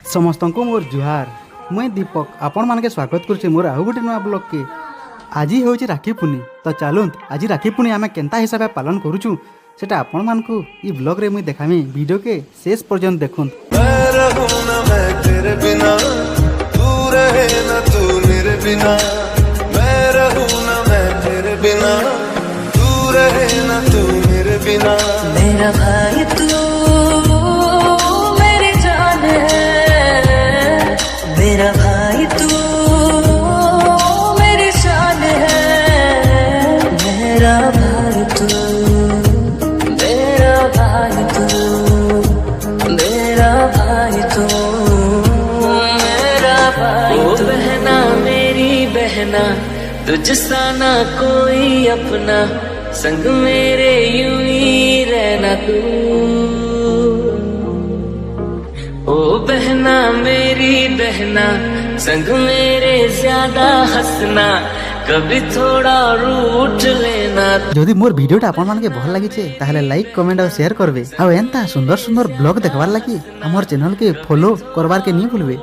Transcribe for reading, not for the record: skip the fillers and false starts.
समस्त को मोर जुहार। मुई दीपक आपण मान के स्वागत करुचे मोर आउ गोटे नुआ ब्लॉग के। आज हूँ राखी पूर्णी तो चलुत आज राखी पूर्णी आम केन्ता हिसाब से पालन करुचु सेटा आपण मान को ई ब्लॉग रे मुई देखामी। वीडियो के शेष पर्यंत देखुन। मेरा भाई तू मेरी जान है, मेरा भाई तू मेरी शान है, मेरा भाई तू, मेरा भाई तू, मेरा भाई तू, मेरा भाई। ओ बहना मेरी बहना, तुझसा ना कोई अपना, संग मेरे यूं ही रहना तू। ओ बहना मेरी बहना, संग मेरे ज्यादा हंसना, कभी थोड़ा रूठ लेना। जदि मोर वीडियोटा आपण मान के भल लागिचे ताहले लाइक कमेंट और शेयर करबे। आ एंता सुंदर सुंदर ब्लॉग देखबार लागि हमर चैनल के फॉलो करबार के नहीं भूलबे।